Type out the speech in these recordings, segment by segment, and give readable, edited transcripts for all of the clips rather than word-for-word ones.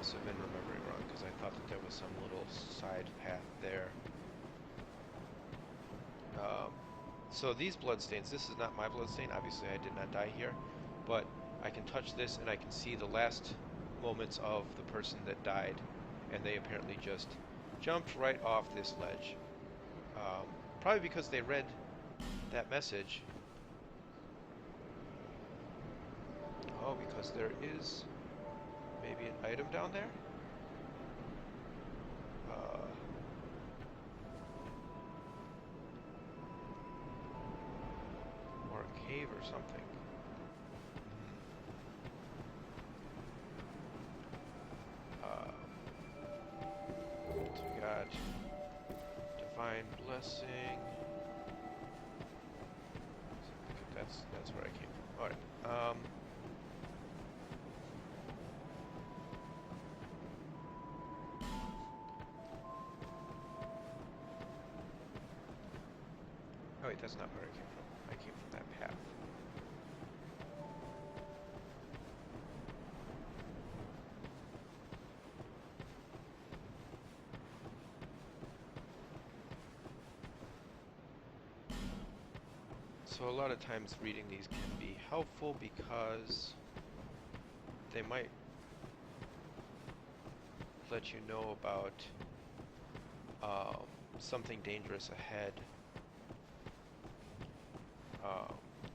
must have been remembering wrong, because I thought that there was some little side path there. So these bloodstains, this is not my bloodstain. Obviously, I did not die here, but I can touch this and I can see the last moments of the person that died, and they apparently just jumped right off this ledge. Probably because they read that message. Oh, because there is maybe an item down there? Or a cave or something. So we got Divine Blessing. That's where I came from. Alright. Oh wait, that's not where I came from. I came from that path. So a lot of times reading these can be helpful because they might let you know about something dangerous ahead.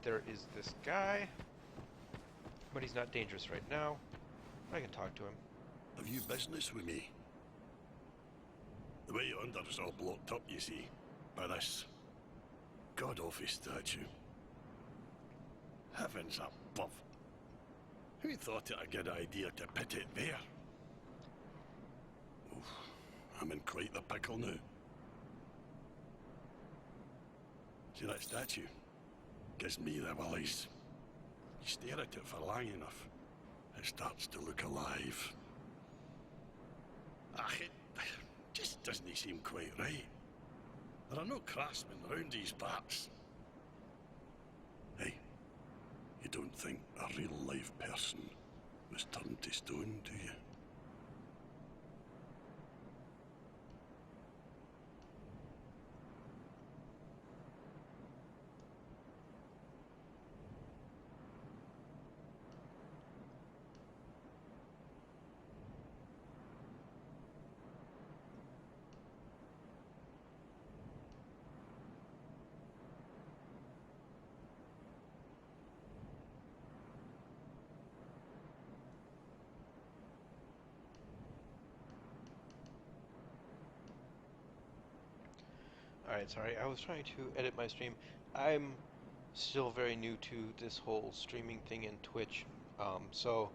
There is this guy, but he's not dangerous right now. I can talk to him. Have you business with me? The way under is all blocked up, you see, by this god-awful statue. Heavens above. Who thought it a good idea to put it there? Oof, I'm in quite the pickle now. See that statue? Gives me the willies. You stare at it for long enough, it starts to look alive. It just doesn't seem quite right. There are no craftsmen round these parts. Hey, you don't think a real-life person was turned to stone, do you? Alright, sorry, I was trying to edit my stream. I'm still very new to this whole streaming thing in Twitch. So,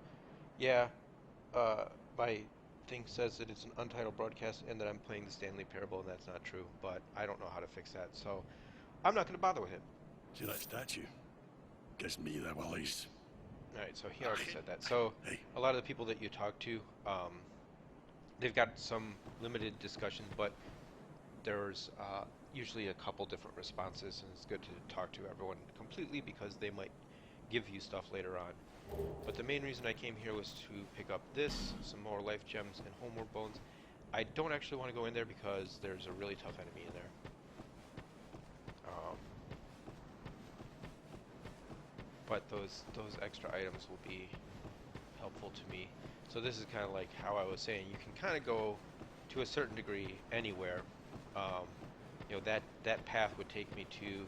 yeah, my thing says that it's an untitled broadcast and that I'm playing the Stanley Parable, and that's not true, but I don't know how to fix that, so I'm not going to bother with it. See that statue? Gives me the willies. Alright, so he already said that. So, a lot of the people that you talk to, they've got some limited discussion, but there's usually a couple different responses, and it's good to talk to everyone completely because they might give you stuff later on. But the main reason I came here was to pick up this, some more life gems, and homeward bones. I don't actually want to go in there because there's a really tough enemy in there. But those extra items will be helpful to me. So this is kind of like how I was saying, you can kind of go to a certain degree anywhere. You know, that path would take me to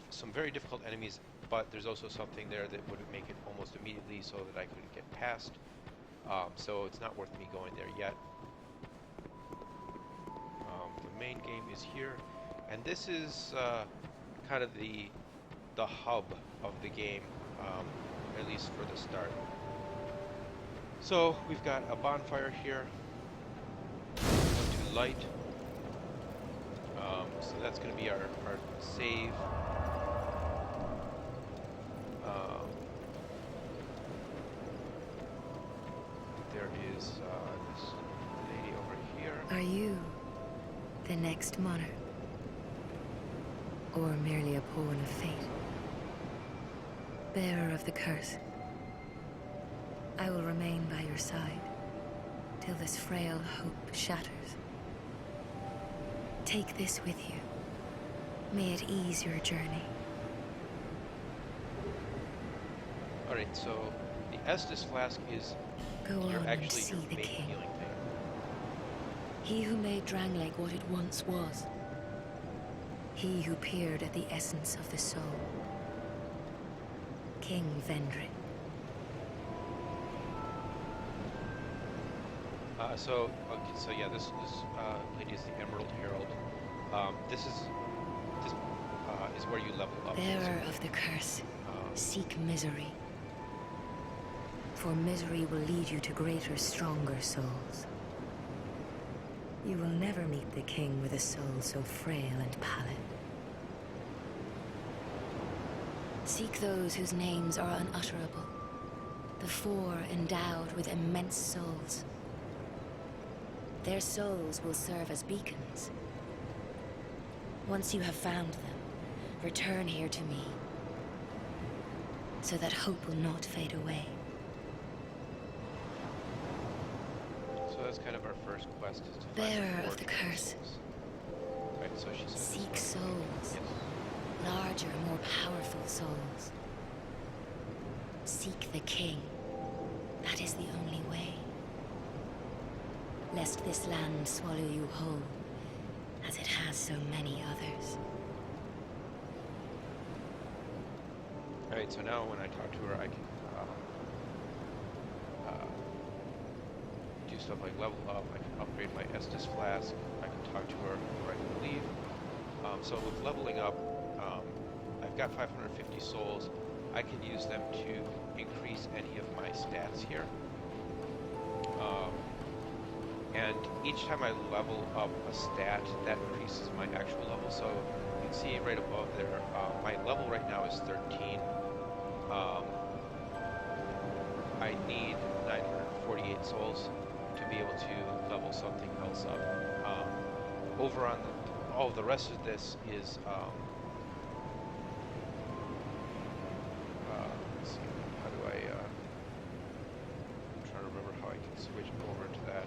some very difficult enemies, but there's also something there that would make it almost immediately so that I could get past. So it's not worth me going there yet. The main game is here, and this is kind of the hub of the game, at least for the start. So we've got a bonfire here. To light. So that's going to be our save. There is this lady over here. Are you the next monarch? Or merely a pawn of fate? Bearer of the curse? I will remain by your side till this frail hope shatters. Take this with you. May it ease your journey. Alright, so the Estus flask is Go on and actually see your the main king. healing thing. He who made Drangleic what it once was. He who peered at the essence of the soul. King Vendrick. So yeah, this lady is the Emerald Herald. This is where you level up. Bearer of the curse, seek misery. For misery will lead you to greater, stronger souls. You will never meet the king with a soul so frail and pallid. Seek those whose names are unutterable. The four endowed with immense souls. Their souls will serve as beacons. Once you have found them, return here to me, so that hope will not fade away. So that's kind of our first quest, is to find Bearer the of the curse. Right, so she says Seek souls. Yes. Larger, more powerful souls. Seek the king. That is the only way. Lest this land swallow you whole, as it has so many others. Alright, so now when I talk to her, I can do stuff like level up, I can upgrade my Estus flask, I can talk to her before I can leave. So with leveling up, I've got 550 souls. I can use them to increase any of my stats here. And each time I level up a stat, that increases my actual level. So you can see right above there, my level right now is 13. I need 948 souls to be able to level something else up. Over on all the rest of this is let's see, how do I I'm trying to remember how I can switch over to that.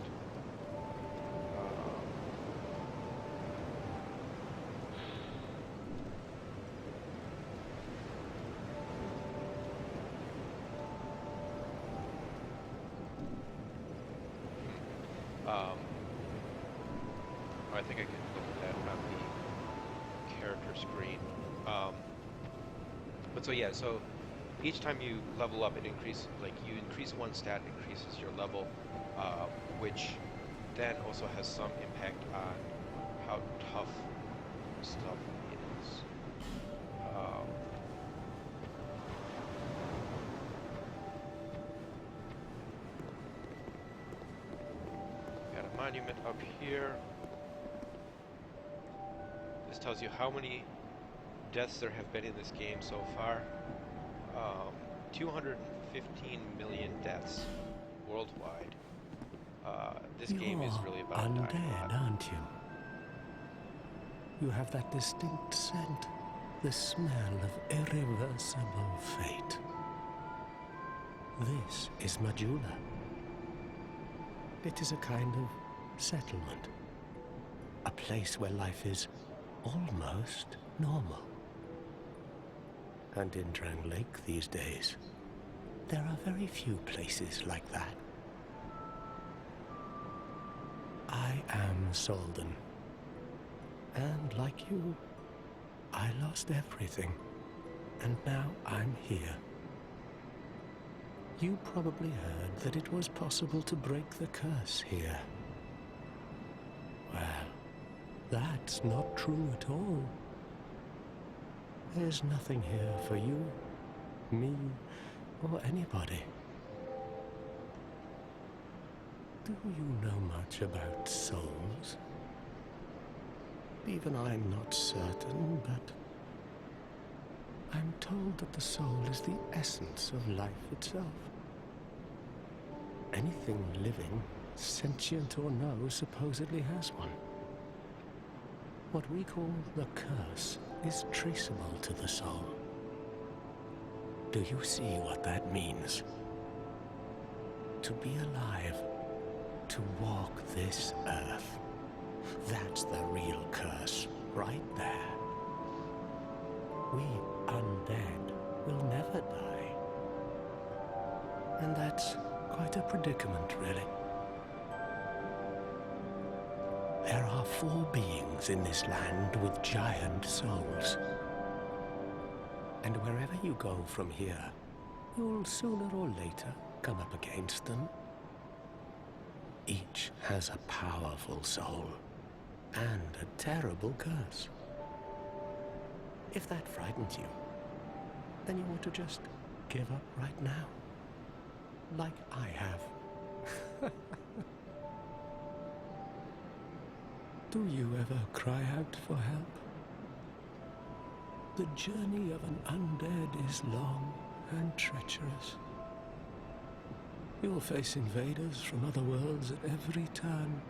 I think I can look at that on the character screen. But so yeah, so each time you level up, it increases, like you increase one stat, increases your level, which then also has some impact on how tough stuff is. Got a monument up here. This tells you how many deaths there have been in this game so far. 215 million deaths worldwide. This game is really about dying a undead, lot. aren't you? You have that distinct scent, the smell of irreversible fate. This is Majula. It is a kind of settlement. A place where life is almost normal. And in Drangleic these days, there are very few places like that. I am Solden. And like you, I lost everything. And now I'm here. You probably heard that it was possible to break the curse here. Well, that's not true at all. There's nothing here for you, me, or anybody. Do you know much about souls? Even I'm not certain, but I'm told that the soul is the essence of life itself. Anything living, sentient or no, supposedly has one. What we call the curse is traceable to the soul. Do you see what that means? to be alive, to walk this earth. That's the real curse, right there. We undead will never die. And that's quite a predicament, really. There are 4 beings in this land with giant souls. And wherever you go from here, you'll sooner or later come up against them. Each has a powerful soul and a terrible curse. If that frightens you, then you ought to just give up right now. Like I have. Do you ever cry out for help? The journey of an undead is long and treacherous. You'll face invaders from other worlds at every turn.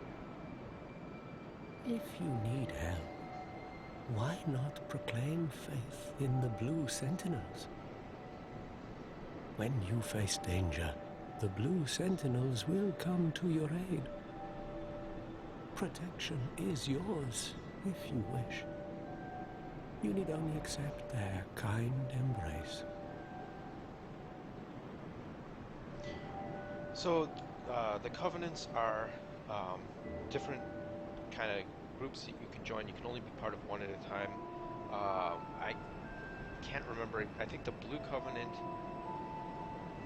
If you need help, why not proclaim faith in the Blue Sentinels? When you face danger, the Blue Sentinels will come to your aid. Protection is yours, if you wish. You need only accept their kind embrace. So, the Covenants are different kind of groups that you can join. You can only be part of one at a time. I can't remember. I think the Blue Covenant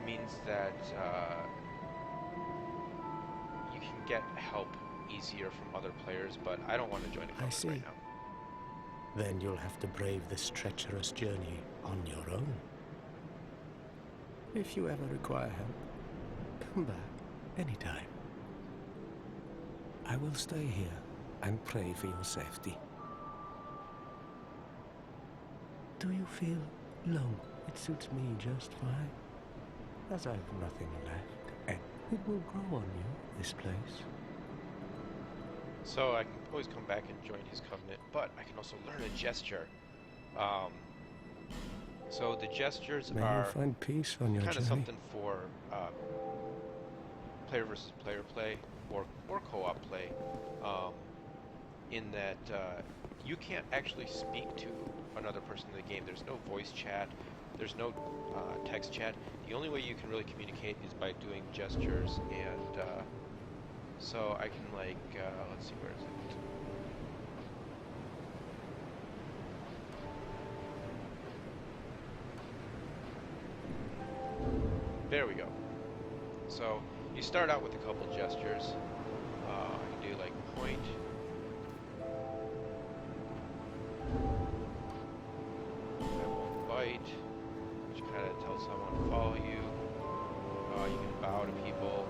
means that you can get help easier from other players, but I don't want to join a Covenant right now. Then you'll have to brave this treacherous journey on your own. If you ever require help, come back anytime. I will stay here and pray for your safety. Do you feel low? It suits me just fine. As I've nothing left, and it will grow on you, this place. So I can always come back and join his Covenant, but I can also learn a gesture. So the gestures May are you find peace on your kind of journey. something for player versus player play or co-op play, in that you can't actually speak to another person in the game. There's no voice chat. There's no text chat. The only way you can really communicate is by doing gestures, and so I can, like, let's see, where is it? There we go. So you start out with a couple gestures. You can do like point, I won't bite, which kind of tells someone to follow you. You can bow to people.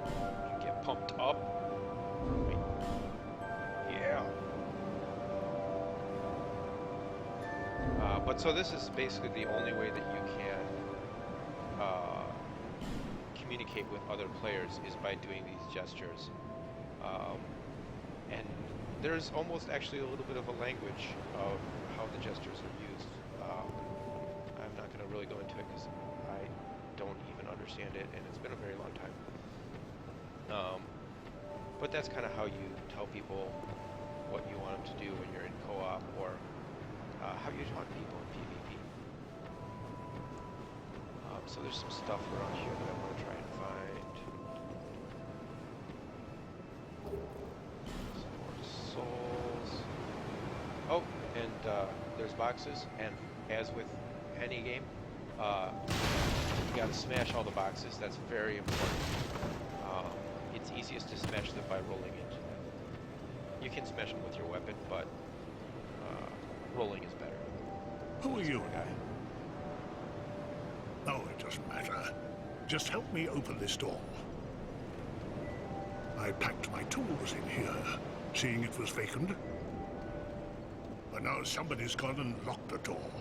You can get pumped up. Wait. Yeah. But so this is basically the only way that you can communicate with other players is by doing these gestures. And there's almost actually a little bit of a language of how the gestures are used. I'm not going to really go into it because I don't even understand it, and it's been a very long time. But that's kind of how you tell people what you want them to do when you're in co-op, or how you taunt people in PvP. So there's some stuff around here that I want to try and find. Some more souls. Oh, and there's boxes, and as with any game, you gotta smash all the boxes. That's very important. It's easiest to smash them by rolling it. You can smash them with your weapon, but rolling is better. Who are you? Guy. Oh, it doesn't matter. Just help me open this door. I packed my tools in here, seeing it was vacant. But now somebody's gone and locked the door.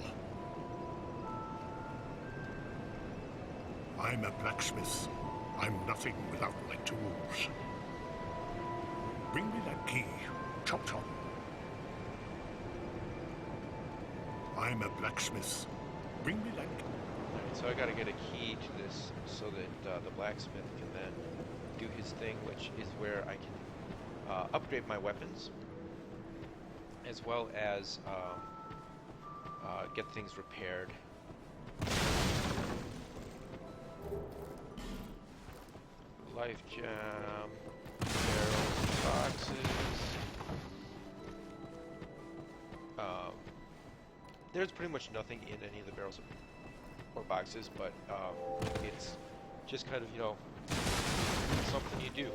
I'm a blacksmith. I'm nothing without my tools. Bring me that key. Chop chop. I'm a blacksmith. Bring me that... Alright, so I gotta get a key to this so that the blacksmith can then do his thing, which is where I can upgrade my weapons, as well as get things repaired. Life gem, barrels, boxes. There's pretty much nothing in any of the barrels or boxes, but it's just kind of, you know, something you do.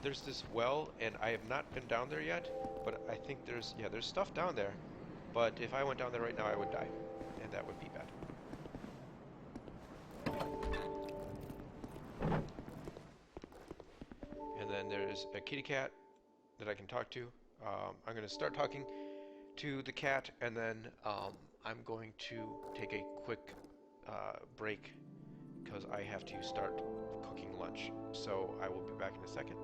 There's this well, and I have not been down there yet, but I think there's stuff down there, but if I went down there right now, I would die, and that would be bad. And then there's a kitty cat that I can talk to. I'm going to start talking to the cat, and then I'm going to take a quick break because I have to start cooking lunch. So I will be back in a second.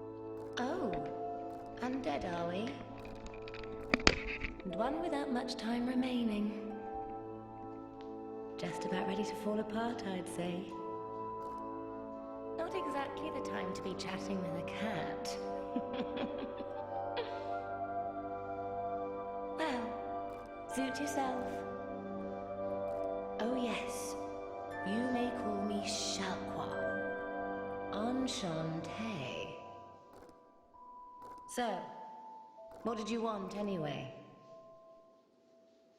Oh, undead are we? And one without much time remaining. Just about ready to fall apart, I'd say. Not exactly the time to be chatting with a cat. Well, suit yourself. Oh yes, you may call me Shalqua. Enchanté. So, what did you want anyway?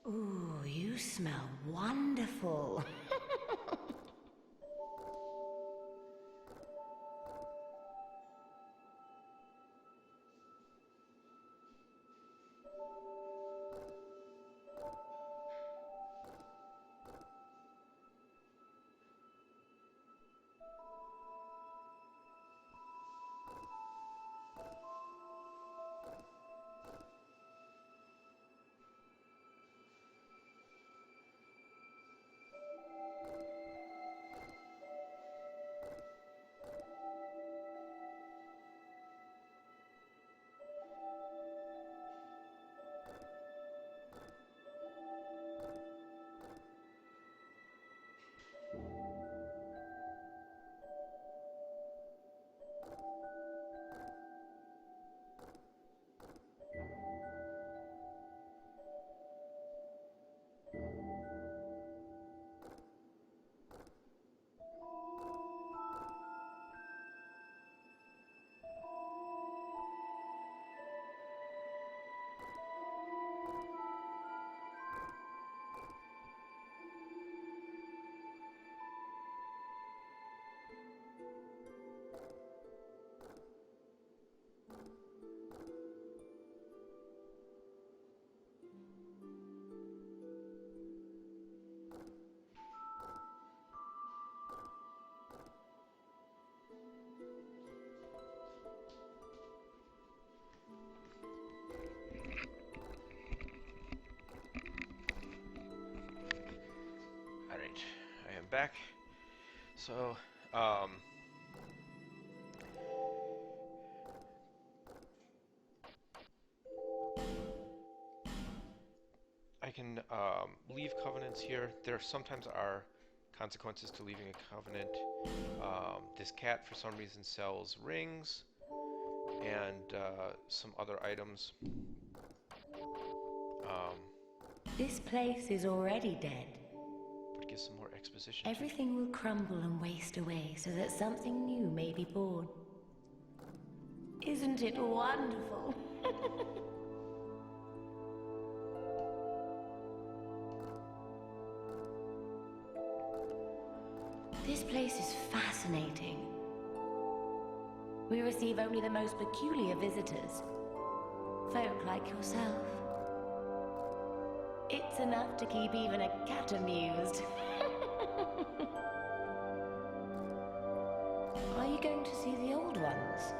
Ooh, you smell wonderful. I am back. So, I can leave covenants here. There sometimes are consequences to leaving a covenant. This cat, for some reason, sells rings and some other items. This place is already dead. But gives some more exposition. Everything will crumble and waste away so that something new may be born. Isn't it wonderful? This place is fascinating. We receive only the most peculiar visitors. Folk like yourself. It's enough to keep even a cat amused. Are you going to see the old ones?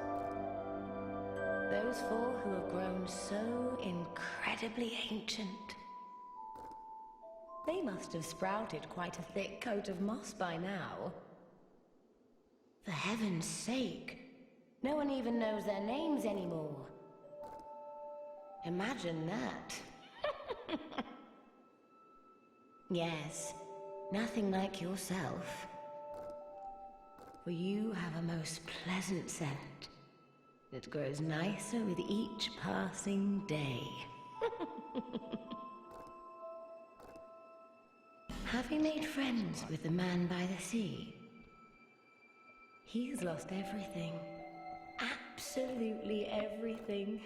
Those four who have grown so incredibly ancient. They must have sprouted quite a thick coat of moss by now. For heaven's sake, no one even knows their names anymore. Imagine that. Yes, Nothing like yourself. For you have a most pleasant scent that grows nicer with each passing day. Have you made friends with the man by the sea? He's lost everything. Absolutely everything.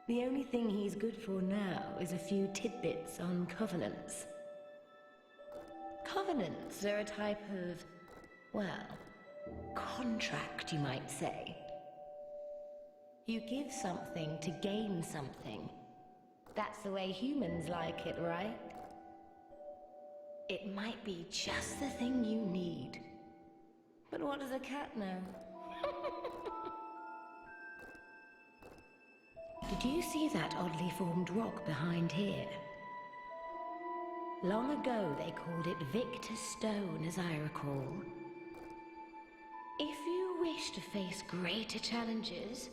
The only thing he's good for now is a few tidbits on covenants. Covenants are a type of, well, contract, you might say. You give something to gain something. That's the way humans like it, right? It might be just the thing you need. But what does a cat know? Did you see that oddly formed rock behind here? Long ago they called it Victor's Stone, as I recall. If you wish to face greater challenges,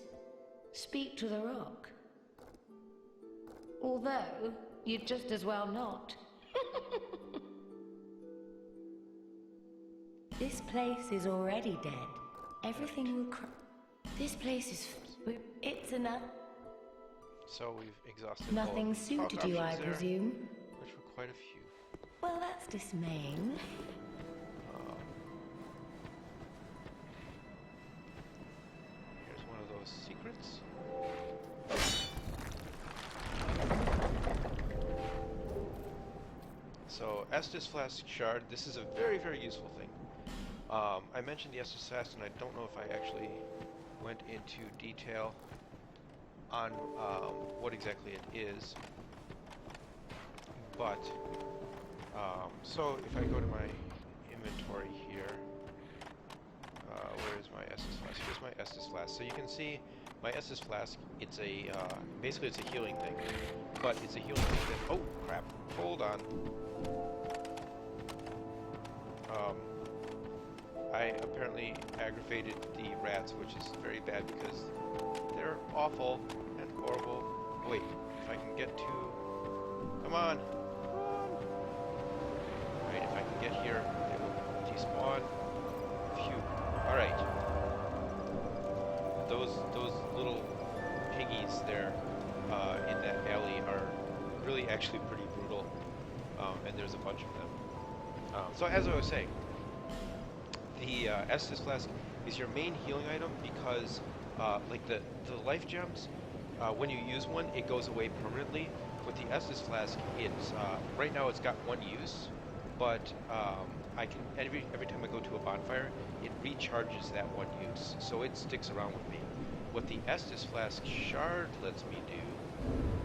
speak to the rock. Although, you'd just as well not. This place is already dead. Everything will This place is... It's enough. So we've exhausted Nothing all suited talk you, I options there, presume? which were quite a few. Well, that's dismaying. Here's one of those secrets. So, Estus Flask Shard, this is a very, very useful thing. I mentioned the Estus Flask, and I don't know if I actually went into detail on what exactly it is. But, so if I go to my inventory here, where is my Estus Flask? Here's my Estus Flask. So you can see my Estus Flask, it's a, basically it's a healing thing. But it's a healing thing that, oh crap, hold on. I apparently aggravated the rats, which is very bad because they're awful and horrible. Oh, wait, if I can get to... Come on! Alright, if I can get here, they will despawn. Phew. Alright. Those little piggies there in that alley are really actually pretty brutal. And there's a bunch of them. So as I was saying, the Estus Flask is your main healing item because, like the life gems, when you use one, it goes away permanently. With the Estus Flask, it's right now it's got one use, but I can every time I go to a bonfire, it recharges that one use, so it sticks around with me. What the Estus Flask Shard lets me do,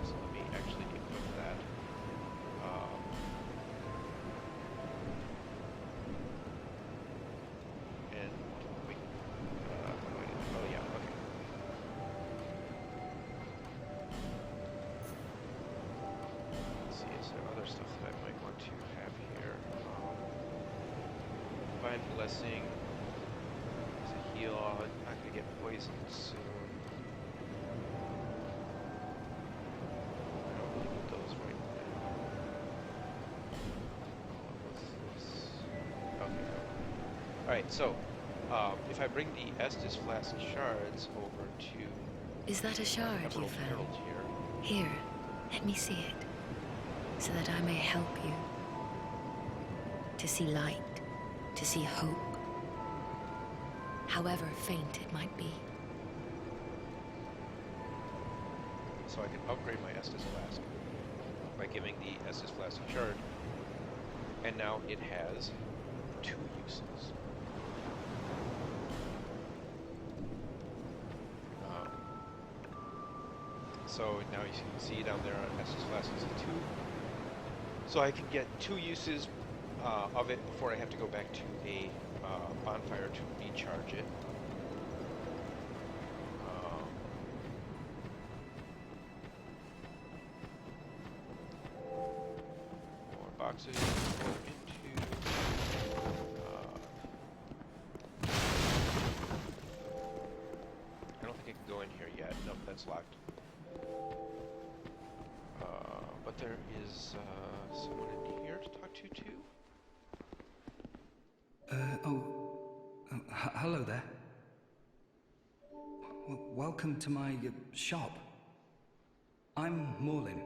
so let me actually equip that. And wait, oh yeah, okay. Let's see, is there other stuff that I might want to have here? Divine Blessing is a heal. I'm not gonna get poisoned soon. I don't really need those right now. What's this? Okay. Alright, so if I bring the Estus Flask shards over to Is that a shard you Emerald found? Herald here. Here, let me see it, so that I may help you. To see light, to see hope, however faint it might be. So I can upgrade my Estus Flask by giving the Estus Flask shard. And now it has 2 uses. So now you can see down there on Estus Flask is a 2. So I can get 2 uses of it before I have to go back to a bonfire to recharge it. More boxes to go into. I don't think I can go in here yet. Nope, that's locked. But there is someone in here to talk to too. Hello there. Welcome to my shop. I'm Morlin,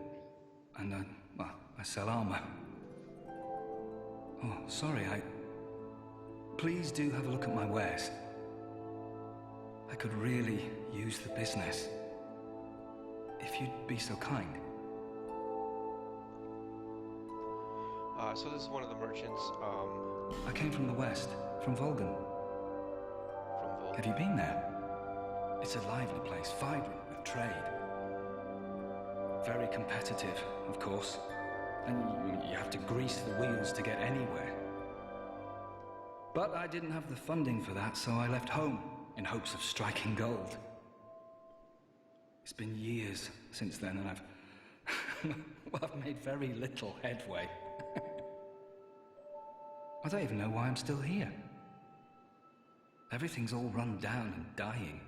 and I sell armor. Oh, sorry, Please do have a look at my wares. I could really use the business. If you'd be so kind. So this is one of the merchants. I came from the west, from Volgan. From Volga. Have you been there? It's a lively place, vibrant with trade. Very competitive, of course. And you have to grease the wheels to get anywhere. But I didn't have the funding for that, so I left home in hopes of striking gold. It's been years since then, and I've made very little headway. I don't even know why I'm still here. Everything's all run down and dying.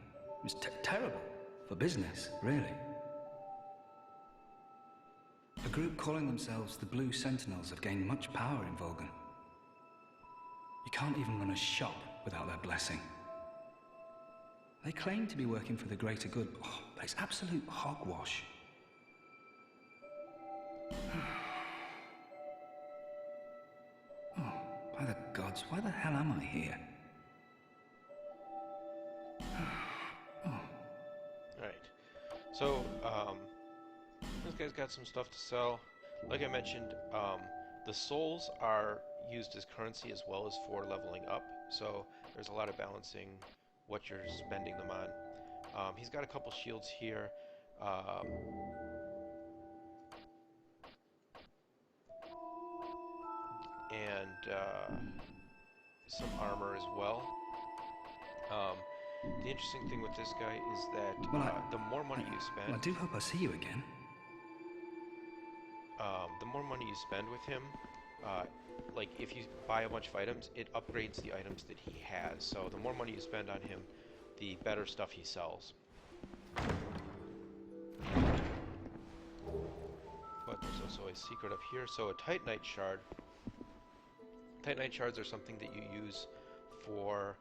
It's terrible for business, really. A group calling themselves the Blue Sentinels have gained much power in Volgan. You can't even run a shop without their blessing. They claim to be working for the greater good, but it's absolute hogwash. By the gods, why the hell am I here? Alright. So, this guy's got some stuff to sell. Like I mentioned, the souls are used as currency as well as for leveling up. So, there's a lot of balancing what you're spending them on. He's got a couple shields here. And some armor as well. The interesting thing with this guy is that the more money you spend... I do hope I see you again. The more money you spend with him, like if you buy a bunch of items, it upgrades the items that he has. So the more money you spend on him, the better stuff he sells. But there's also a secret up here. So a Titanite shard. Titanite shards are something that you use for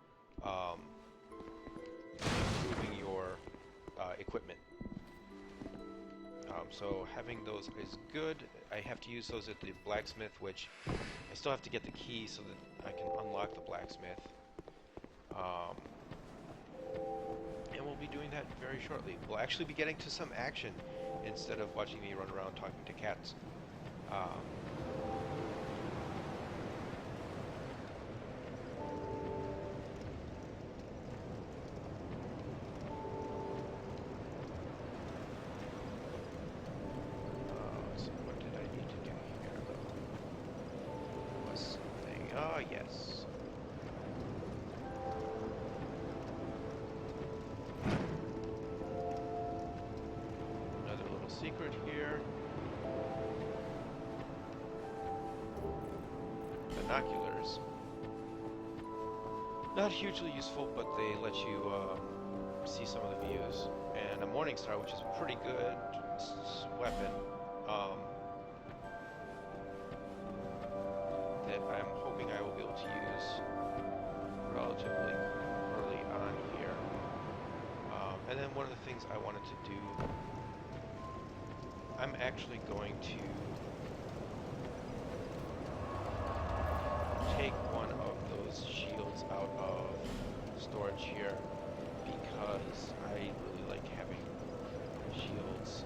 improving your equipment. So having those is good. I have to use those at the blacksmith, which I still have to get the key so that I can unlock the blacksmith. And we'll be doing that very shortly. We'll actually be getting to some action instead of watching me run around talking to cats. So what did I need to do here, though? Was something... Ah, yes. Another little secret here. Binoculars. Not hugely useful, but they let you see some of the views. And a Morning Star, which is a pretty good weapon, that I'm hoping I will be able to use relatively early on here. And then one of the things I wanted to do, I'm actually going to take one of those shields out of storage here because I really like having shields.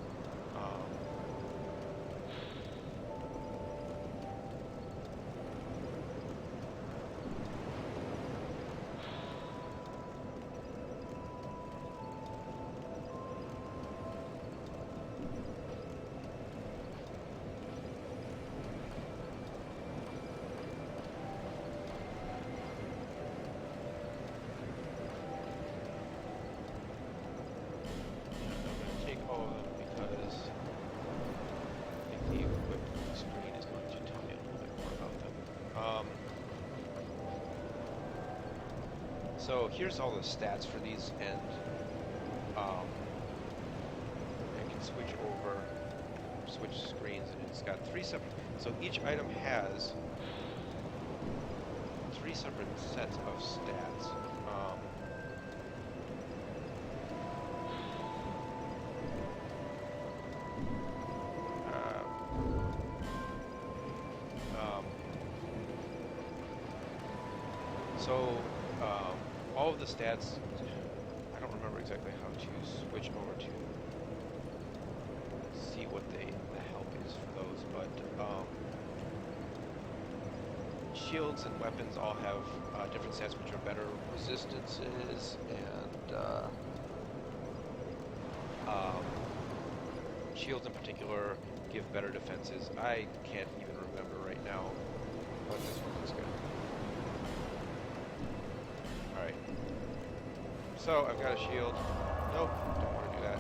So here's all the stats for these, and I can switch over switch screens, and it's got 3 separate. So each item has 3 separate sets of stats. So all of the stats, I don't remember exactly how to switch over to see what the help is for those, but shields and weapons all have different stats which are better resistances, and shields in particular give better defenses. I can't even remember right now, but this one looks good. Alright. So, I've got a shield. Nope, don't want to do that.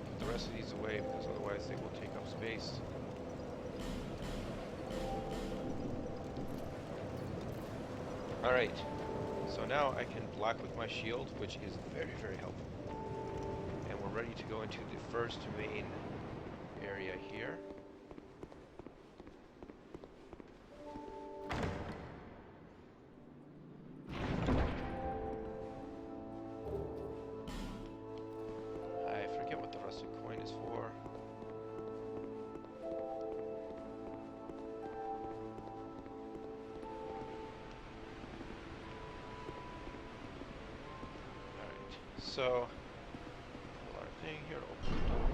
Put the rest of these away because otherwise they will take up space. Alright. So now I can block with my shield, which is very, very helpful. And we're ready to go into the first main area here. I forget what the rusted coin is for. Alright, so pull our thing here to open the door.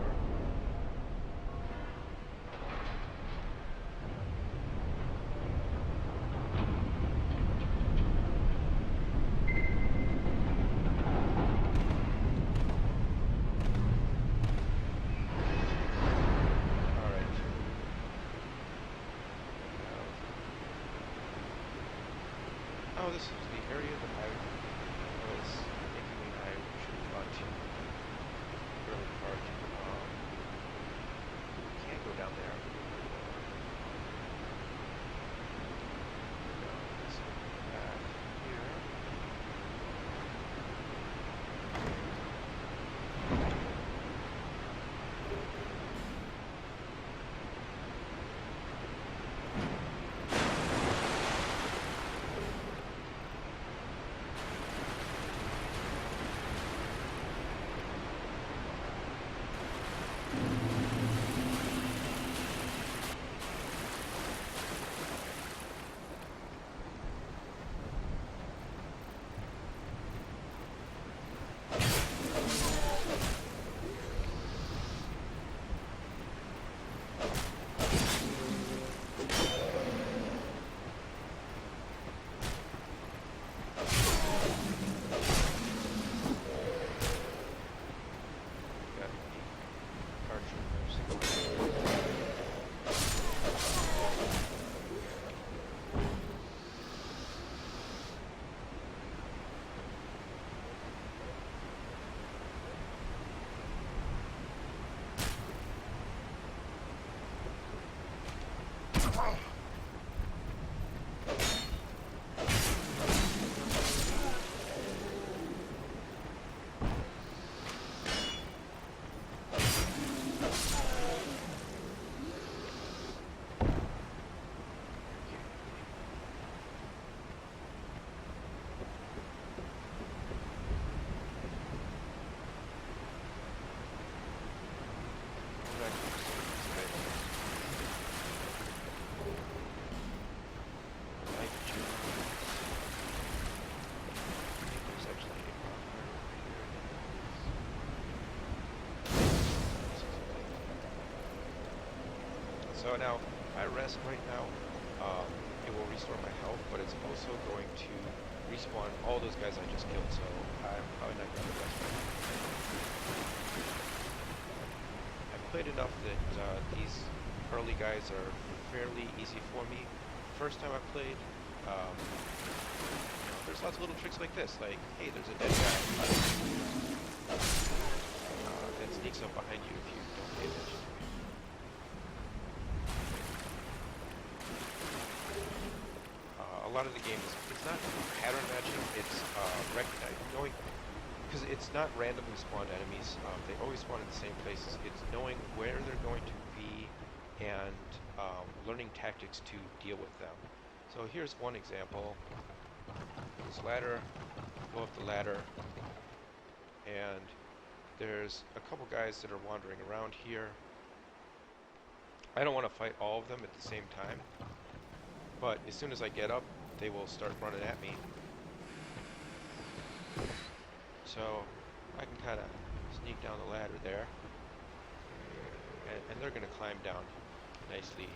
Alright. Oh, this is the area that I was thinking I should have gone to early part. Can't go down there. Go this path here. Got the archer nurse. So now, I rest right now. It will restore my health, but it's also going to respawn all those guys I just killed, so I'm probably not going to rest right now. I've played enough that these early guys are fairly easy for me. First time I played, there's lots of little tricks like this, like, hey, there's a dead guy. That sneaks up behind you if you don't pay attention. A lot of the game is, it's not pattern matching, it's knowing because it's not randomly spawned enemies. They always spawn in the same places. It's knowing where they're going to be and learning tactics to deal with them. So here's one example. This ladder, go up the ladder, and there's a couple guys that are wandering around here. I don't want to fight all of them at the same time, but as soon as I get up, they will start running at me. So I can kind of sneak down the ladder there, and they're going to climb down nicely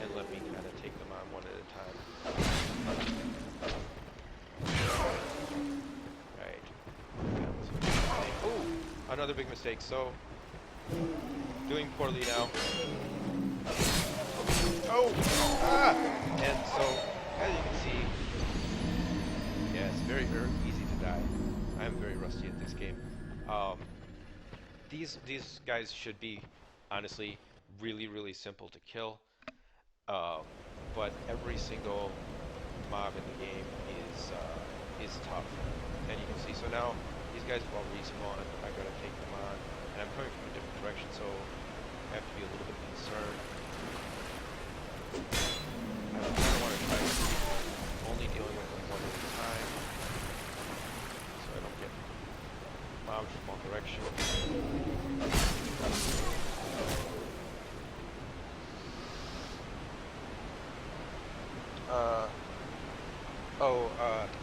and let me kind of take them on one at a time. Right. Oh, another big mistake. So doing poorly now. Oh! Ah! And so, as you can see, yeah, it's very, very easy to die. I'm very rusty at this game. These guys should be, honestly, really, really simple to kill. But every single mob in the game is tough. And you can see, so now these guys have all respawned. I gotta take them on, and I'm coming from a different direction, so I have to be a little bit concerned. I kind of want to try only dealing with them one at a time, so I don't get mobbed from all directions.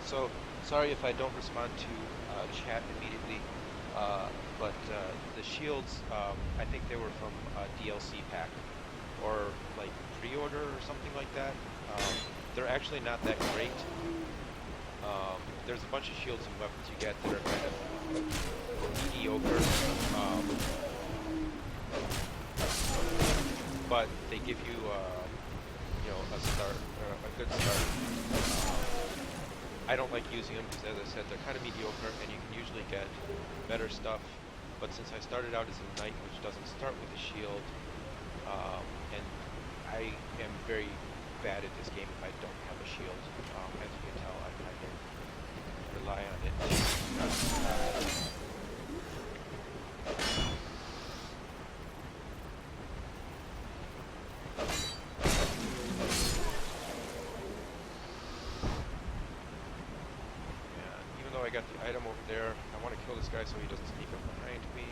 So sorry if I don't respond to chat immediately, but the shields, I think they were from a DLC pack, or like pre-order or something like that. They're actually not that great. There's a bunch of shields and weapons you get that are kind of mediocre, but they give you, you know, a start, a good start. I don't like using them because, as I said, they're kind of mediocre, and you can usually get better stuff. But since I started out as a knight, which doesn't start with a shield, and I am very bad at this game if I don't have a shield. As you can tell, I kind of rely on it. I got the item over there. I want to kill this guy so he doesn't sneak up behind me.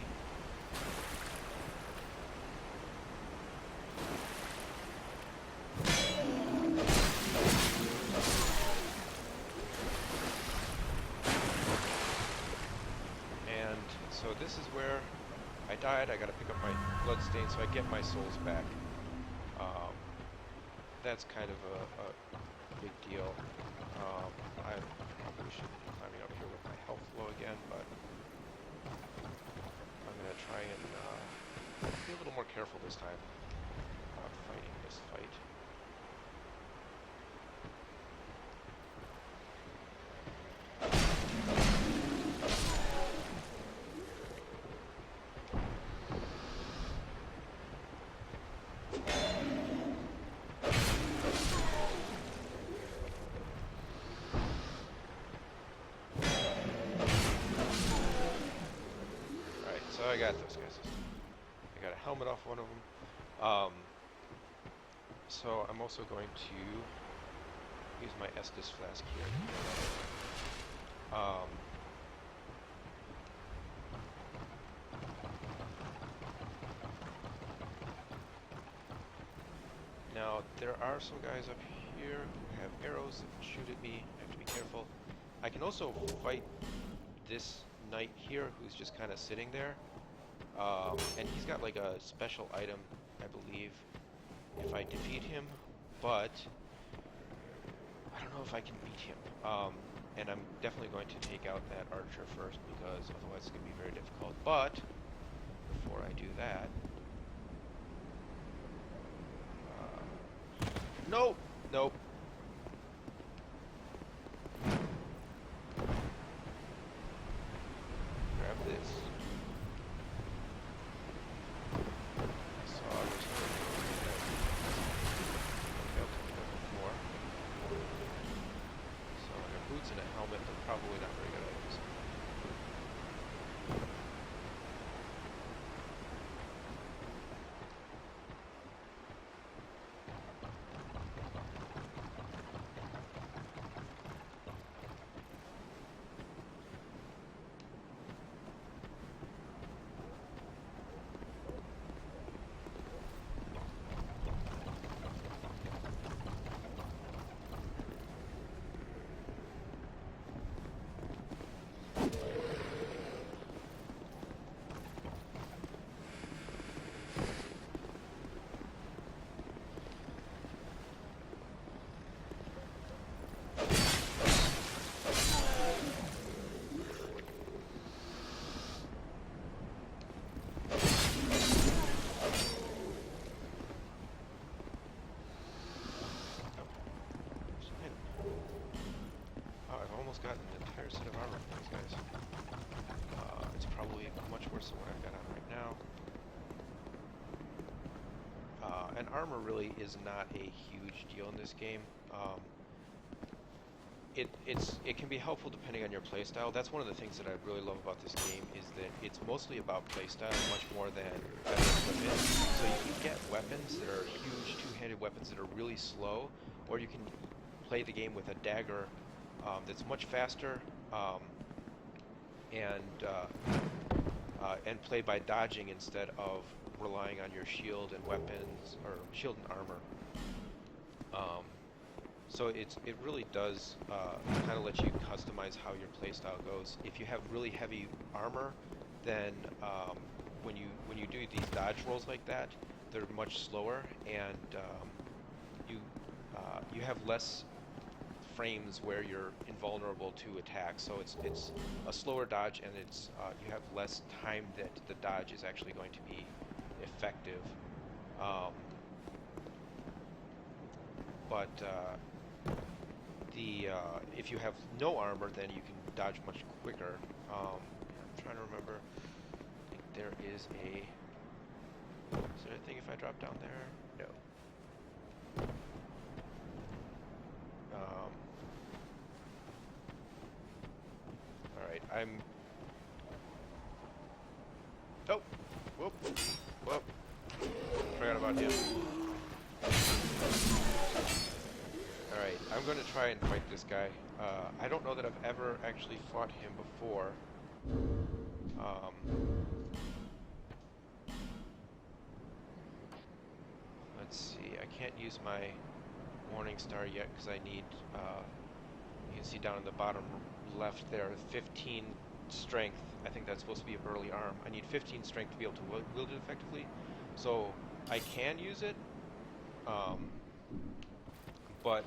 And so this is where I died. I got to pick up my bloodstain so I get my souls back. That's kind of a big deal. I probably shouldn't be climbing up here with my health low again, but I'm going to try and be a little more careful this time about fighting this fight. I got those guys. I got a helmet off one of them. So I'm also going to use my Estus flask here. Now there are some guys up here who have arrows that can shoot at me. I have to be careful. I can also fight this knight here who's just kind of sitting there. And he's got like a special item, I believe, if I defeat him, but I don't know if I can beat him. And I'm definitely going to take out that archer first because otherwise it's going to be very difficult. But before I do that, nope, nope. Grab this. And a helmet, they're probably probably not very good items. Gotten an entire set of armor from these guys. It's probably much worse than what I've got on right now. And armor really is not a huge deal in this game. It can be helpful depending on your playstyle. That's one of the things that I really love about this game is that it's mostly about playstyle much more than better equipment. So you can get weapons that are huge two-handed weapons that are really slow, or you can play the game with a dagger that's much faster and play by dodging instead of relying on your shield and weapons or shield and armor. So it really does kind of let you customize how your playstyle goes. If you have really heavy armor, then when you do these dodge rolls like that, they're much slower, and you have less frames where you're invulnerable to attacks. So it's a slower dodge, and it's you have less time that the dodge is actually going to be effective. If you have no armor, then you can dodge much quicker. I'm trying to remember. I think there is a. Is there a thing if I drop down there? No. Alright, Oh! Whoop! Whoop! Forgot about him. Alright, I'm going to try and fight this guy. I don't know that I've ever actually fought him before. Let's see, I can't use my Morning Star yet because I need, you can see down in the bottom left there, 15 strength. I think that's supposed to be a burly arm. I need 15 strength to be able to wield it effectively. So I can use it, but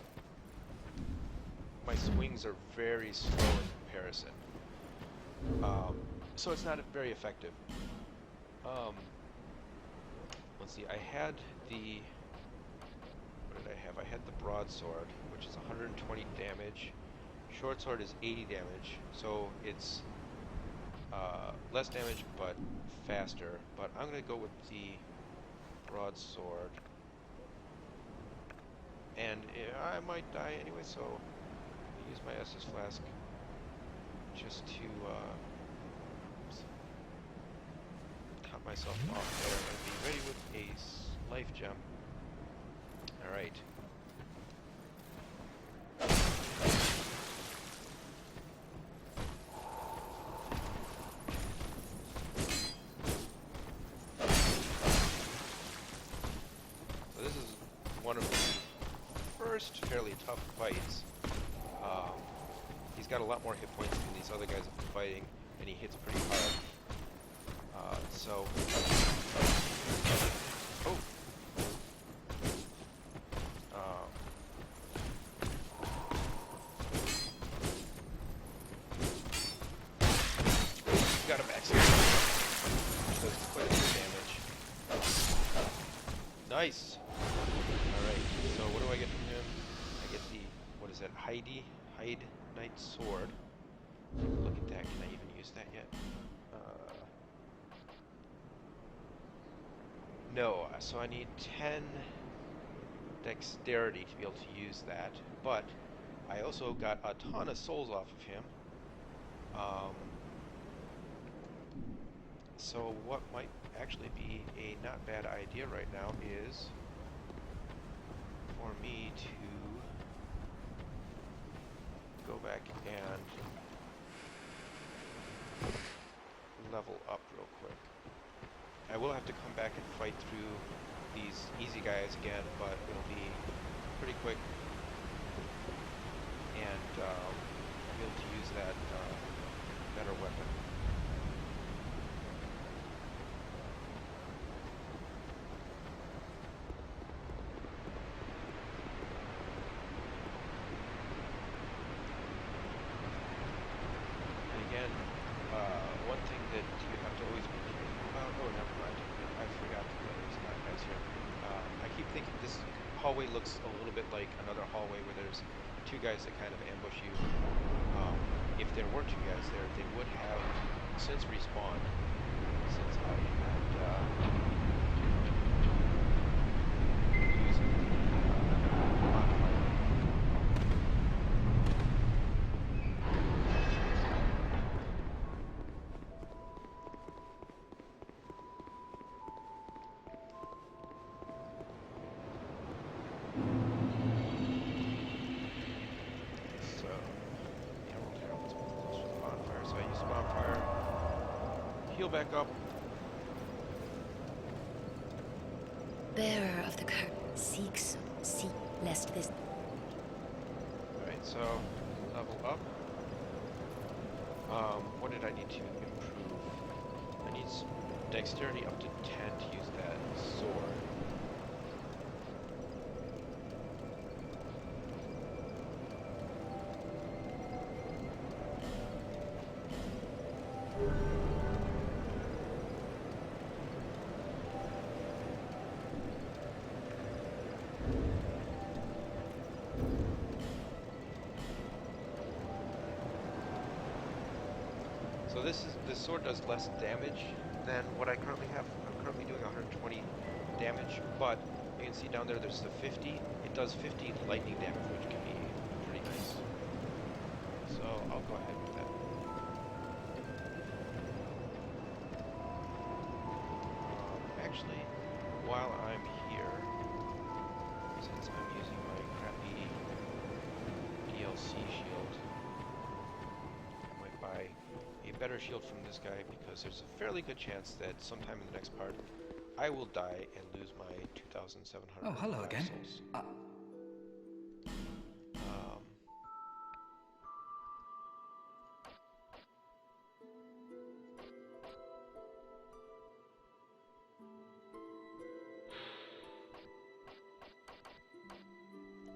my swings are very slow in comparison. So it's not very effective. Let's see, I had the... What did I have? I had the broadsword, which is 120 damage. Short sword is 80 damage, so it's less damage but faster. But I'm going to go with the broadsword. And I might die anyway, so I'll use my Estus Flask just to cut myself off there and be ready with a life gem. Alright. So this is one of the first fairly tough fights. He's got a lot more hit points than these other guys have been fighting, and he hits pretty hard. Oh! Got him back here. Does quite a bit of damage. Nice! Alright, so what do I get from him? I get the, what is that, Hyde Knight Sword. Take a look at that. Can I even use that yet? No, so I need 10 dexterity to be able to use that, but I also got a ton of souls off of him, Um, so what might actually be a not bad idea right now is for me to go back and level up real quick. I will have to come back and fight through these easy guys again, but it'll be pretty quick, and be able to use that better weapon. And again, one thing that you have to always be careful about. Oh, never mind. I forgot that there's not guys here. I keep thinking this hallway looks a little bit like another hallway where there's two guys that kind of ambush you. If there were two guys there, they would have since respawned, since I had used bonfire. So, Emerald Herald's close to the bonfire, so I use the bonfire, heal back up. Bearer of the curtain, seek lest this. Alright, so level up. What did I need to improve? I need dexterity up to 10 to use that sword. So this sword does less damage than what I currently have. I'm currently doing 120 damage, but you can see down there there's the 50. It does 50 lightning damage, which can be pretty nice. So I'll go ahead with that. Actually, while I'm here, since I'm using my crappy DLC shield, I might buy a better shield from this guy, because there's a fairly good chance that sometime in the next part I will die and lose my 2,700. Oh, hello again. souls.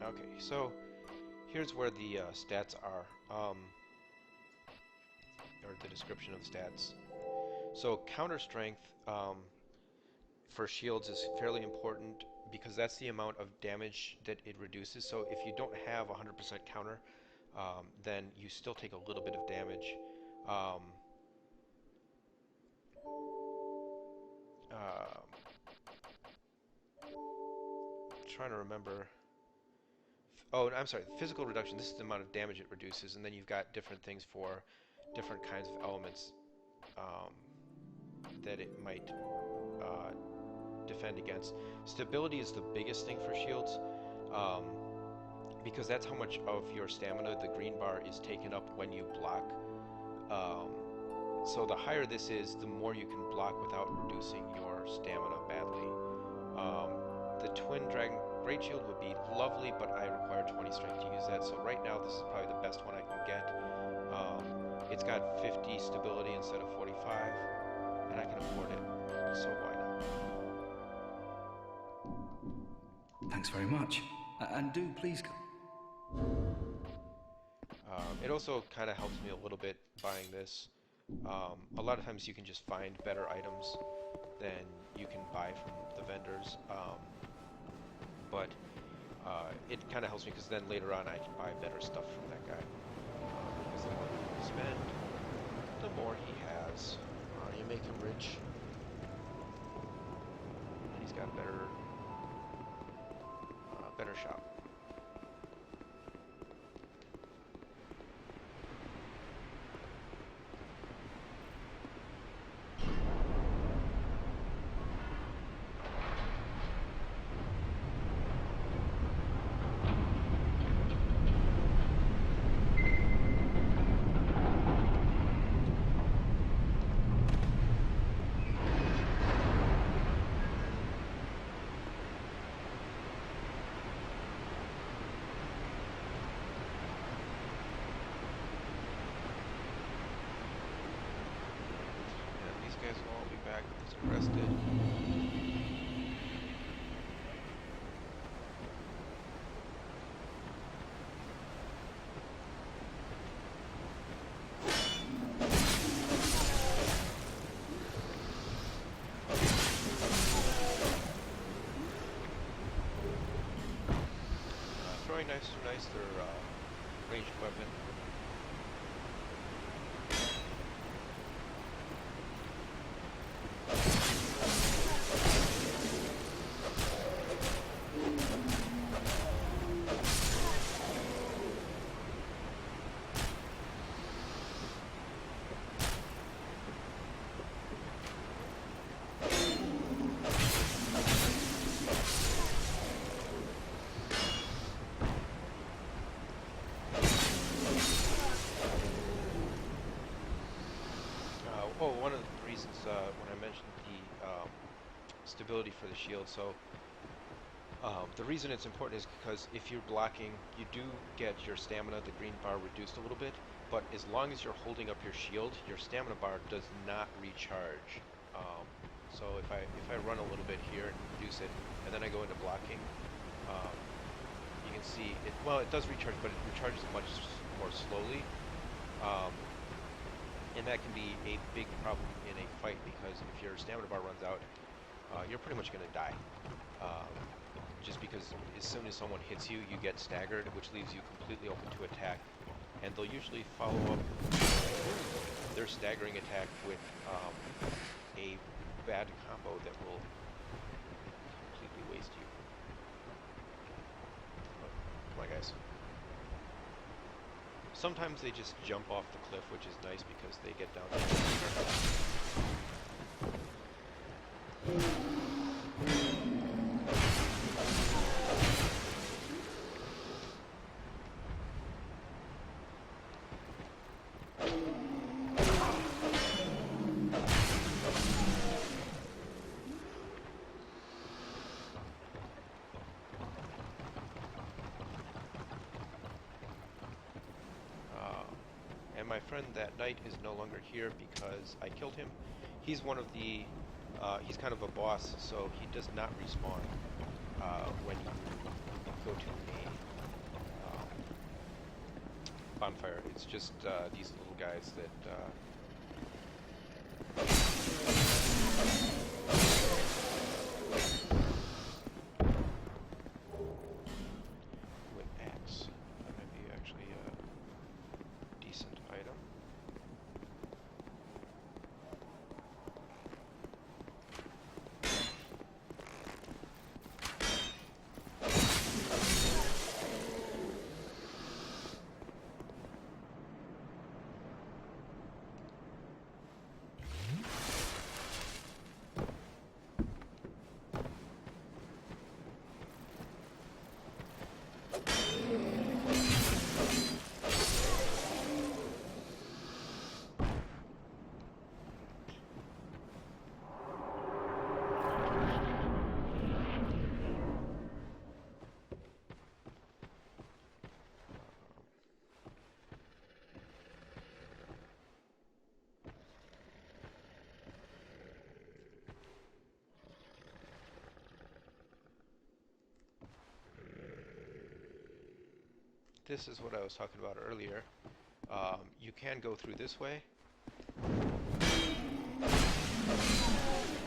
Okay, so here's where the stats are, or the description of stats. So counter strength for shields is fairly important because that's the amount of damage that it reduces. So if you don't have 100% counter, then you still take a little bit of damage. Trying to remember. Oh, I'm sorry. Physical reduction. This is the amount of damage it reduces, and then you've got different things for different kinds of elements that it might defend against. Stability is the biggest thing for shields, because that's how much of your stamina the green bar is taken up when you block. So the higher this is, the more you can block without reducing your stamina badly. The Twin Dragon Great Shield would be lovely, but I require 20 strength to use that, so right now this is probably the best one I can get. It's got 50 stability instead of 45, and I can afford it, so why not? Thanks very much. And do please come. It also kind of helps me a little bit buying this. A lot of times you can just find better items than you can buy from the vendors. But it kind of helps me because then later on I can buy better stuff from that guy. Because the more you spend, the more he has. You make him rich. And he's got a better shop. guys know I'll be back. He's arrested. Throwing knives are nice. They're ranged weapon. Oh, one of the reasons when I mentioned the stability for the shield, so the reason it's important is because if you're blocking, you do get your stamina, the green bar, reduced a little bit, but as long as you're holding up your shield, your stamina bar does not recharge. So if I run a little bit here and reduce it, and then I go into blocking, you can see it. Well, it does recharge, but it recharges much more slowly. And that can be a big problem in a fight because if your stamina bar runs out, you're pretty much going to die. Just because as soon as someone hits you, you get staggered, which leaves you completely open to attack. And they'll usually follow up their staggering attack with a bad combo that will completely waste you. Come on, guys. Sometimes they just jump off the cliff, which is nice because they get down and my friend that knight is no longer here because I killed him. He's one of the, he's kind of a boss, so he does not respawn when you go to a bonfire. It's just these little guys that with axe. That might be actually a decent item. This is what I was talking about earlier. You can go through this way,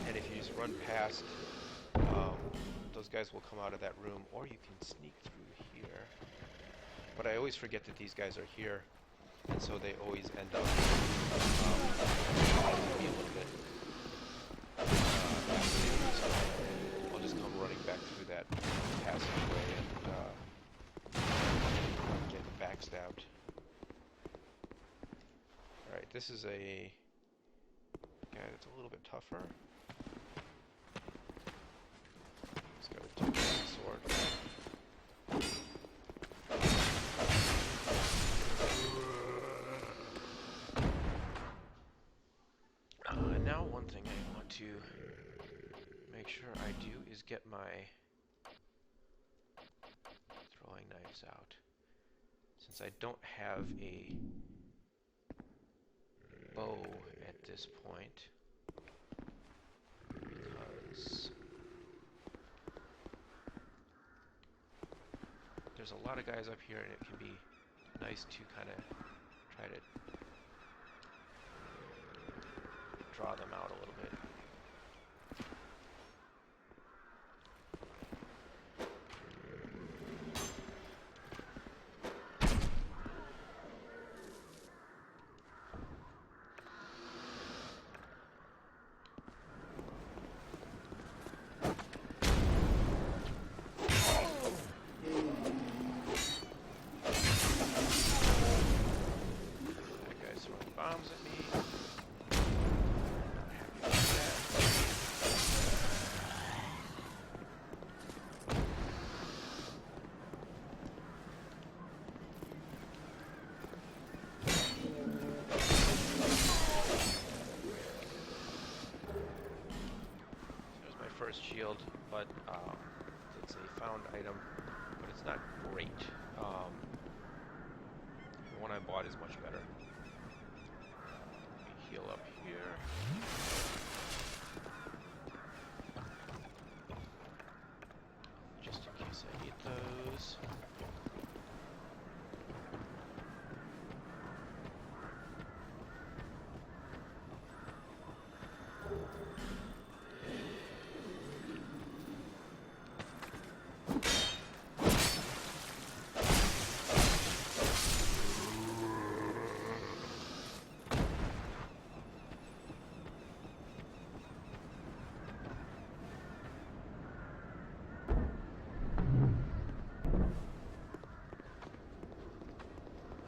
and if you just run past, those guys will come out of that room, or you can sneak through here. But I always forget that these guys are here, and so they always end up me a little bit. I'll just come running back through that passageway and get backstabbed. Alright, this is a guy that's a little bit tougher. He's got a two-handed sword. Now one thing I want to make sure I do is get my throwing knives out. Since I don't have a bow at this point, shields. There's a lot of guys up here, and it can be nice to kind of try to draw them out a little bit. That guy's throwing bombs at me. Happy with There's my first shield, but it's a found item, but it's not great. The one I bought is much better. Let me heal up here. Just in case I need those.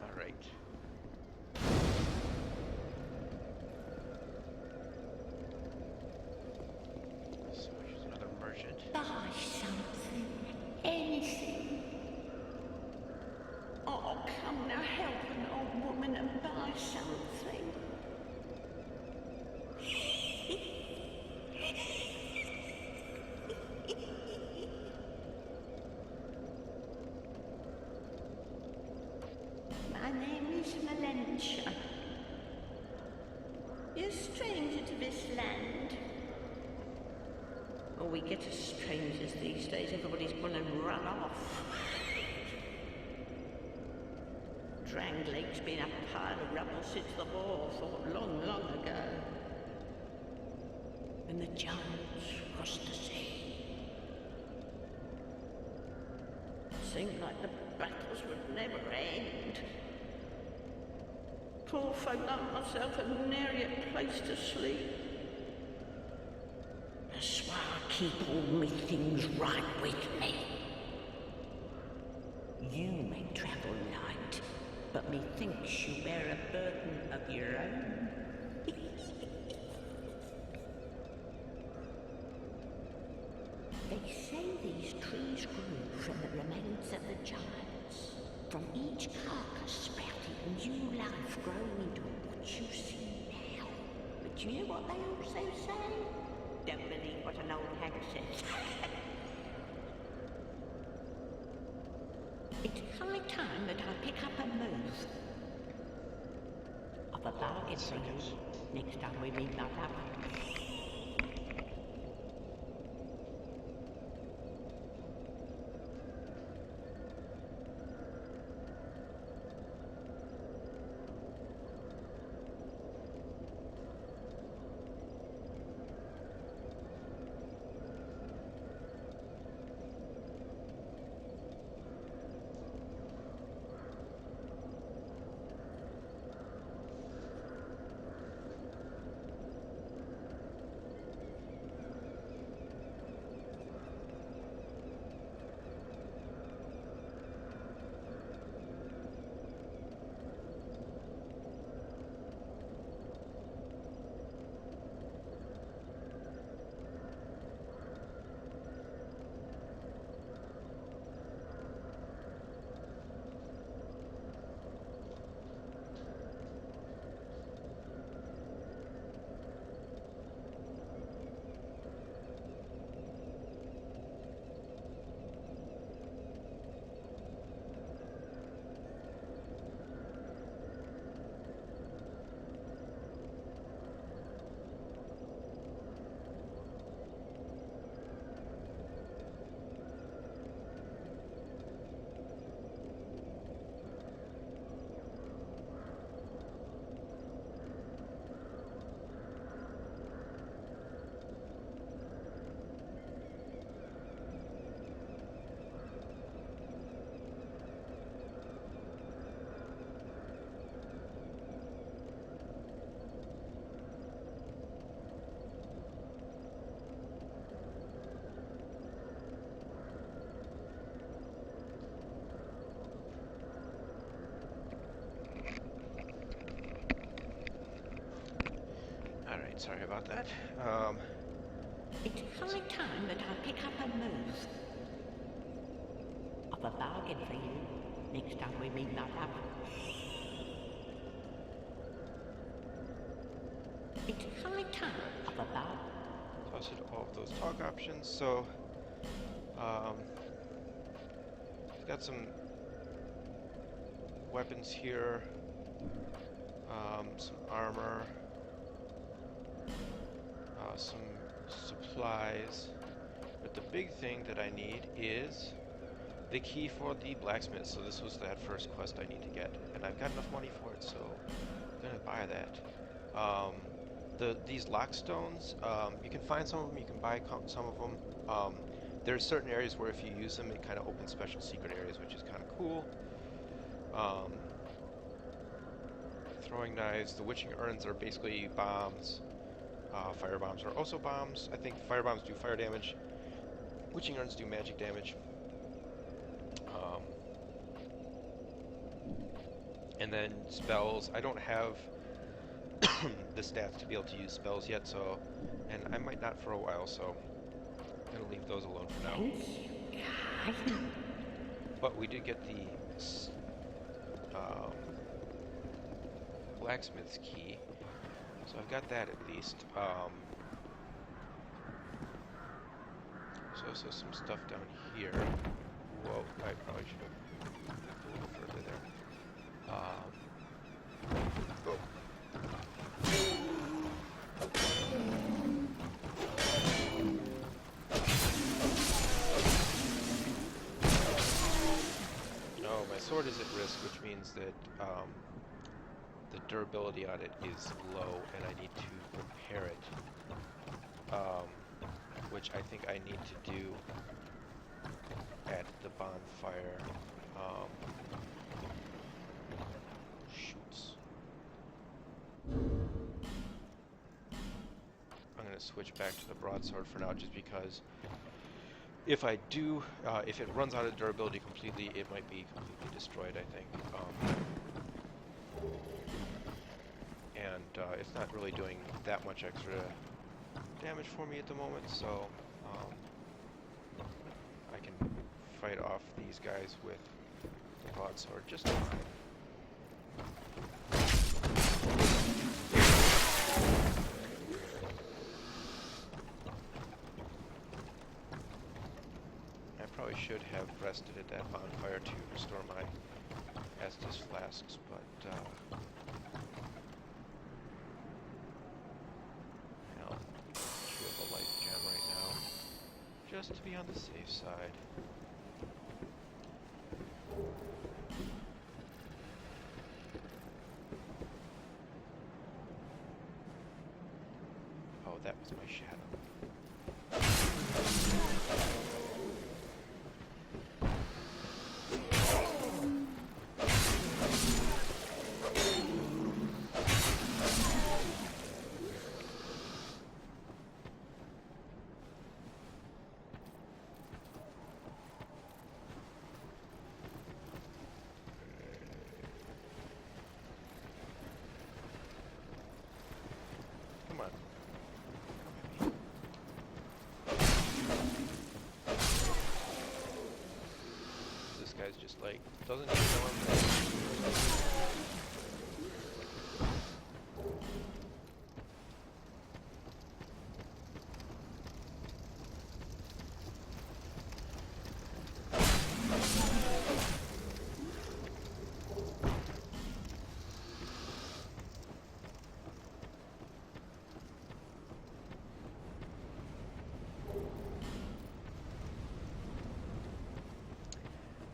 Alright. So here's another merchant. Buy something, anything. Oh, come now, help an old woman and buy something. My name is Valentia. You're a stranger to this land. Oh, we get as strangers these days. Everybody's gone and run off. Drang Lake's been a pile of rubble since the war fought long, long ago. When the giants crossed the sea. Seemed like the battles would never end. Poor folk like myself had nary a place to sleep. That's why I keep all me things right with me. You may travel light, but methinks you bear a burden of your own. They say these trees grew from the remains of the giants. From each carcass sprouted new life growing into what you see now. But you know what they also say? Don't believe what an old hag says. It's high time that I pick up a move. Of a bargain for you next time we meet, my love. Alright, sorry about that. It's high time that I pick up and move. I've a bargain for you next time we meet, my love. It's high time of a bargain. Exhausted all of those talk options, so got some weapons here, some armor, some supplies, but the big thing that I need is the key for the blacksmith. So this was that first quest I need to get, and I've got enough money for it, so I'm gonna buy that. These lockstones, you can find some of them, you can buy some of them. There's certain areas where if you use them, it kind of opens special secret areas, which is kind of cool. Throwing knives, the witching urns are basically bombs. Fire bombs are also bombs. I think fire bombs do fire damage. Witching urns do magic damage. And then spells. I don't have the stats to be able to use spells yet, so, and I might not for a while, so I'm gonna leave those alone for now. But we did get the blacksmith's key, so I've got that at least. So some stuff down here. Whoa, I probably should have moved a little further there. Oh. No, my sword is at risk, which means that the durability on it is low, and I need to repair it. Which I think I need to do at the bonfire. Shoots. I'm going to switch back to the broadsword for now, just because if I do, if it runs out of durability completely, it might be completely destroyed, I think. And it's not really doing that much extra damage for me at the moment, so I can fight off these guys with the broadsword just fine. I probably should have rested at that bonfire to restore my Estus flasks, but just to be on the safe side. Oh, that was my shadow. Just like doesn't even know I'm there.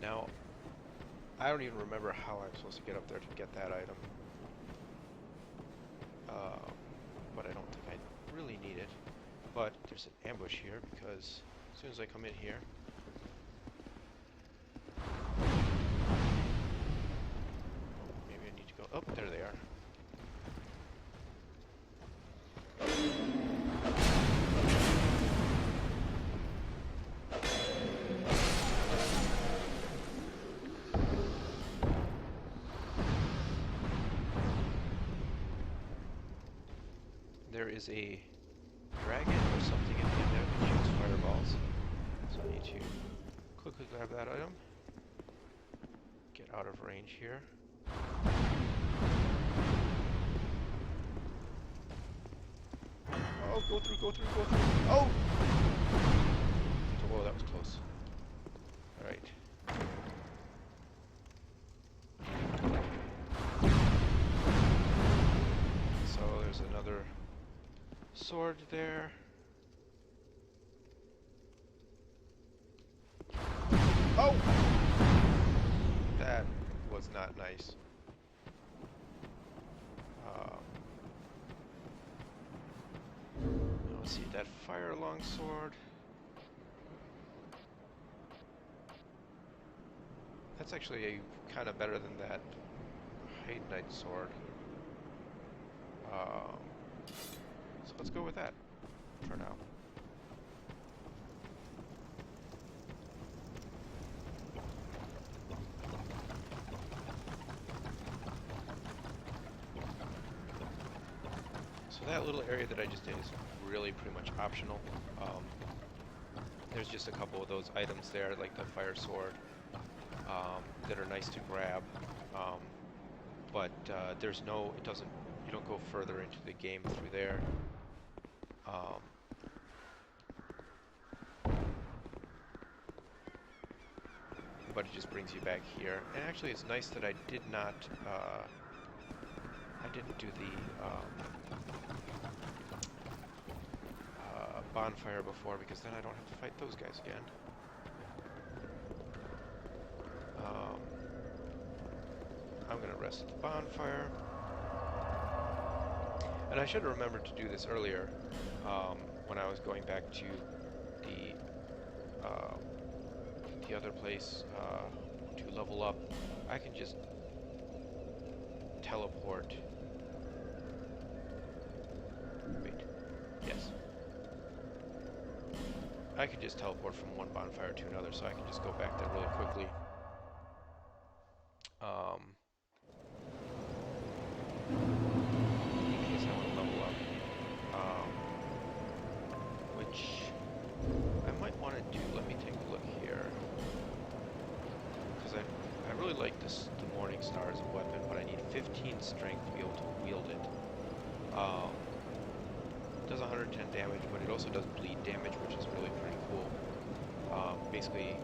Now, I don't even remember how I'm supposed to get up there to get that item. But I don't think I really need it. But there's an ambush here, because as soon as I come in here... maybe I need to go... oh, there they are. there is a dragon or something in there that shoots fireballs. So I need to quickly grab that item. Get out of range here. Oh, go through, go through, go through. Oh! Whoa, that was close. Alright. So there's another sword there. Oh! That was not nice. Let's see, that fire longsword. That's actually kind of better than that Hate Knight sword. So let's go with that for now. So that little area that I just did is really pretty much optional. There's just a couple of those items there, like the fire sword, that are nice to grab, but there's no, it doesn't, you don't go further into the game through there. But it just brings you back here. And actually, it's nice that I did not, I didn't do the bonfire before, because then I don't have to fight those guys again. I'm gonna rest at the bonfire. And I should have remembered to do this earlier, when I was going back to the other place to level up. I can just teleport. Wait. Yes. I can just teleport from one bonfire to another, so I can just go back there really quickly. In case I want to level up. Which I might want to do. Let me take a look here. Because I really like the Morning Star as a weapon, but I need 15 strength to be able to wield it. It does 110 damage, but it also does bleed damage, which is really pretty cool. Basically,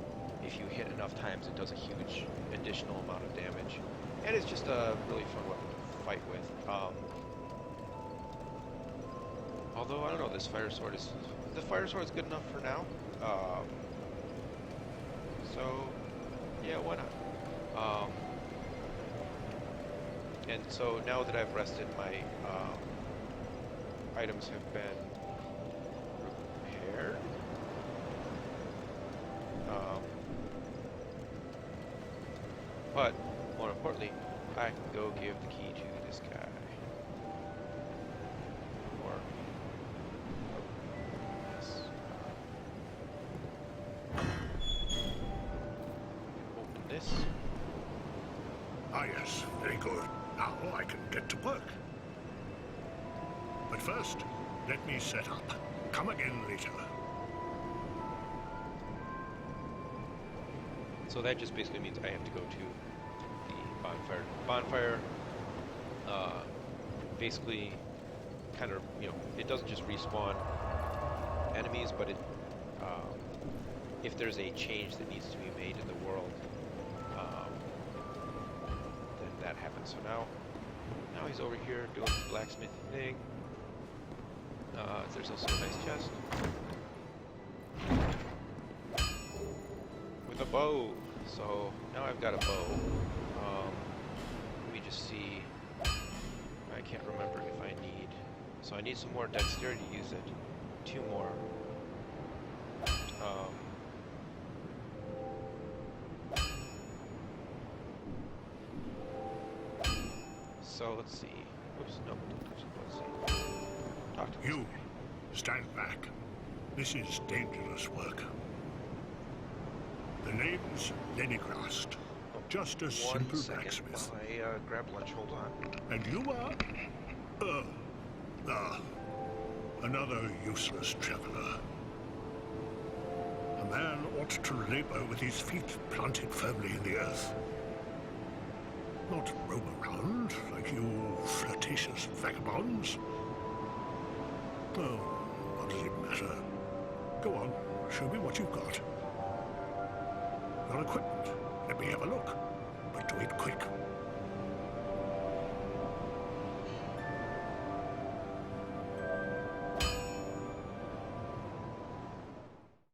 if you hit enough times, it does a huge additional amount of damage. And it's just a really fun weapon to fight with. Although, I don't know, this fire sword is... The fire sword is good enough for now. So, yeah, why not? And so, now that I've rested, my items have been repaired. But, more importantly, I can go give the key to this guy. Or... yes. Open this. Ah, yes, very good. Now I can get to work. But first, let me set up. Come again later. So that just basically means I have to go to the bonfire. Bonfire, basically, kind of, you know, it doesn't just respawn enemies, but it, if there's a change that needs to be made in the world, then that happens. So now he's over here doing the blacksmith thing. There's also a nice chest. With a bow. So now I've got a bow. Let me just see. I can't remember if I need. So I need some more dexterity to use it. 2 more. So let's see. Oops, no. Let's see. Talk to this You, guy. stand back. This is dangerous work. The name's Lenigrast. Just a 1 simple second blacksmith. while I grab lunch. Hold on. And you are... Another useless traveler. A man ought to labor with his feet planted firmly in the earth. Not roam around like you flirtatious vagabonds. Oh, what does it matter? Go on, show me what you've got. Your equipment. Let me have a look. But do it quick.